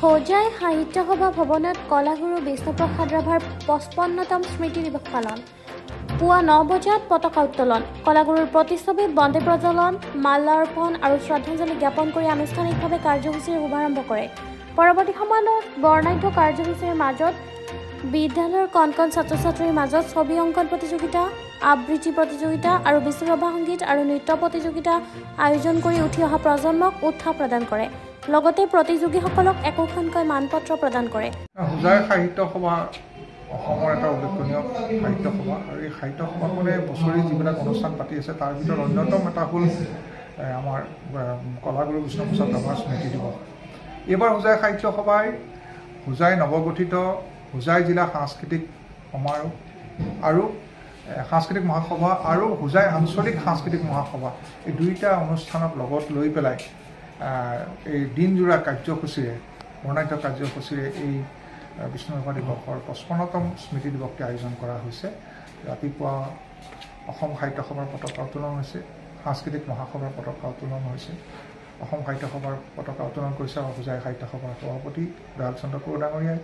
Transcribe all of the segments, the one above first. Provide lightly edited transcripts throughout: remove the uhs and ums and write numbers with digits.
হোজাই সাহিত্য সভা ভৱনত কলাগুৰু বিষ্ণুপ্ৰসাদ ৰাভাৰ ৫৫তম স্মৃতি দিৱস পালন। পুৱা ৯ বজাত পতাকা উত্তোলন, কলাগুৰুৰ প্ৰতিচ্ছবিত বন্দে প্ৰজ্বলন, মাল্যাৰ্পণ আৰু শ্ৰদ্ধাঞ্জলি জ্ঞাপন কৰি আনুষ্ঠানিকভাৱে কাৰ্যসূচীৰ শুভাৰম্ভ কৰে। পৰৱৰ্তী সময়ত বৰ্ণাঢ্য কাৰ্যসূচীৰ মাজত বিদ্যালয়ৰ কণ কণ ছাত্ৰ-ছাত্ৰীৰ মাজত ছবি অংকন প্ৰতিযোগিতা, আবৃত্তি প্ৰতিযোগিতা আৰু বিষ্ণুৰাভা সংগীত আৰু নৃত্য প্ৰতিযোগিতা আয়োজন কৰি উঠি অহা প্ৰজন্মক উৎসাহ প্ৰদান কৰে। লগতে প্ৰতিযোগীসকলক একোখনকৈ মানপত্ৰ প্ৰদান কৰে। হোজাই সাহিত্য সভা অসমৰ এটা উল্লেখনীয় সাহিত্য সভা আৰু এই সাহিত্য সভাখনে বছৰি যিবিলাক অনুষ্ঠান পাতি আছে তাৰ ভিতৰত অন্যতম এটা হ'ল আমাৰ কলাগুৰু বিষ্ণুপ্ৰসাদ ৰাভাৰ স্মৃতি দিৱস। এইবাৰ হোজাই সাহিত্য সভাই হোজাই নৱগঠিত হোজাই জিলা সাংস্কৃতিক সমাৰোহ আৰু সাংস্কৃতিক মহাসভা আৰু হোজাই আঞ্চলিক সাংস্কৃতিক মহাসভা এই দুইটা অনুষ্ঠানক লগত লৈ পেলাই এই দিনজোৰা কাৰ্যসূচীৰে বৰ্ণাঢ্য কাৰ্যসূচীৰে এই বিষ্ণুৰাভা দিৱসৰ ৫৫তম স্মৃতি দিৱসটি আয়োজন কৰা হৈছে। ৰাতিপুৱা অসম সাহিত্য সভাৰ পতাকা উত্তোলন হৈছে, সাংস্কৃতিক মহাসভাৰ পতাকা উত্তোলন হৈছে। অসম সাহিত্য সভাৰ পতাকা উত্তোলন কৰিছে হোজাই সাহিত্য সভাৰ সভাপতি দয়াল চন্দ্ৰ কোঁৱৰ ডাঙৰীয়াই।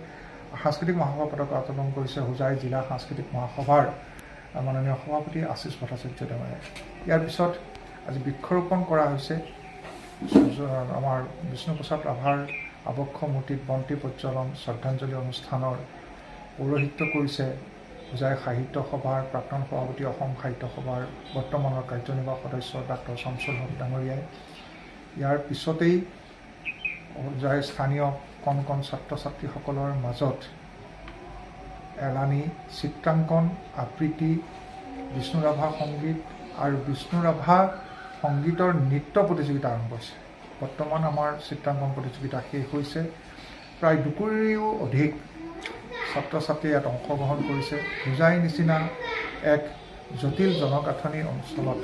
সাংস্কৃতিক মহাসভাৰ পতাকা উত্তোলন কৰিছে হোজাই জিলা সাংস্কৃতিক মহাসভাৰ মাননীয় সভাপতি আশীষ ভট্টাচাৰ্য ডাঙৰীয়াই। ইয়াৰ পিছত আজি বৃক্ষৰোপণ কৰা হৈছে। আমাৰ বিষ্ণুপ্ৰসাদ ৰাভাৰ আবক্ষ মূৰ্তিত বন্তি প্ৰজ্বলন শ্ৰদ্ধাঞ্জলি অনুষ্ঠানৰ পৌৰোহিত্য কৰিছে হোজাই সাহিত্য সভাৰ প্ৰাক্তন সভাপতি, অসম সাহিত্য সভাৰ বৰ্তমানৰ কাৰ্যনিৰ্বাহক সদস্য ডাক্তৰ শামছুল হক ডাঙৰীয়াই। ইয়াৰ পিছতেই হোজাই স্থানীয় কণ কণ ছাত্ৰ ছাত্ৰীসকলৰ মাজত এলানি চিত্ৰাংকন, আবৃত্তি, বিষ্ণুৰাভা সংগীত আৰু বিষ্ণুৰাভা সংগীতৰ নৃত্য প্ৰতিযোগিতা আৰম্ভ হৈছে। বৰ্তমান আমাৰ চিত্ৰাংকন প্ৰতিযোগিতা শেষ হৈছে। প্ৰায় ২ কোটিৰো অধিক ছাত্ৰ ছাত্ৰীয়ে ইয়াত অংশগ্ৰহণ কৰিছে। হোজাই নিচিনা এক জটিল জনগাঁথনি অঞ্চলত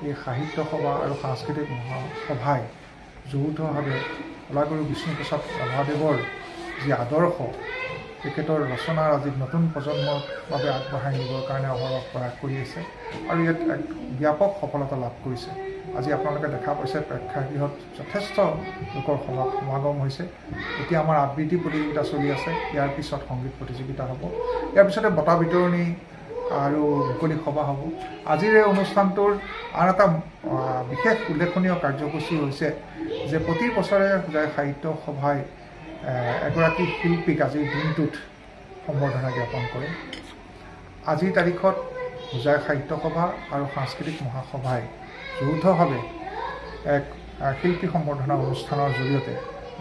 এই সাহিত্য সভা আৰু সাংস্কৃতিক মহাসভাই যৌথভাৱে কলাগুৰু বিষ্ণুপ্ৰসাদ ৰাভাদেৱৰ যি আদৰ্শ তেখেতৰ ৰচনাৰ আজি নতুন প্ৰজন্মৰ বাবে আগবঢ়াই নিবৰ কাৰণে অহৰহ প্ৰয়াস কৰি আছে আৰু ইয়াত এক ব্যাপক সফলতা লাভ কৰিছে। আজি আপোনালোকে দেখা পাইছে প্ৰেক্ষাগৃহত যথেষ্ট লোকৰ সমাগম হৈছে। এতিয়া আমাৰ আবৃত্তি প্ৰতিযোগিতা চলি আছে, ইয়াৰ পিছত সংগীত প্ৰতিযোগিতা হ'ব, ইয়াৰ পিছতে বঁটা বিতৰণী আৰু মুকলি সভা হ'ব। আজিৰ এই অনুষ্ঠানটোৰ আন এটা বিশেষ উল্লেখনীয় কাৰ্যসূচী হৈছে যে প্ৰতি বছৰে হোজাই সাহিত্য সভাই এগৰাকী শিল্পীক আজিৰ দিনটোত সম্বৰ্ধনা জ্ঞাপন কৰে। আজিৰ তাৰিখত হোজাই সাহিত্য সভা আৰু সাংস্কৃতিক মহাসভাই যৌথভাৱে এক শিল্পী সম্বৰ্ধনা অনুষ্ঠানৰ জৰিয়তে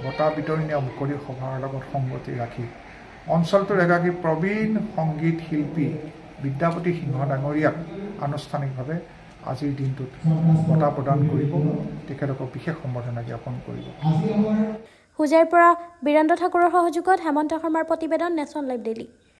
বঁটা বিতৰণী আৰু মুকলি সভাৰ লগত সংগতি ৰাখি অঞ্চলটোৰ এগৰাকী প্ৰবীণ সংগীত শিল্পী বিদ্যাপতি সিংহ ডাঙৰীয়াক আনুষ্ঠানিকভাৱে আজিৰ দিনটোত বঁটা প্ৰদান কৰিব, তেখেতক বিশেষ সম্বৰ্ধনা জ্ঞাপন কৰিব। হোজাইৰ পৰা বীৰেন্দ্ৰ ঠাকুৰৰ সহযোগত হেমন্ত শৰ্মাৰ প্ৰতিবেদন, নেশ্যন লাইভ ডেইলী।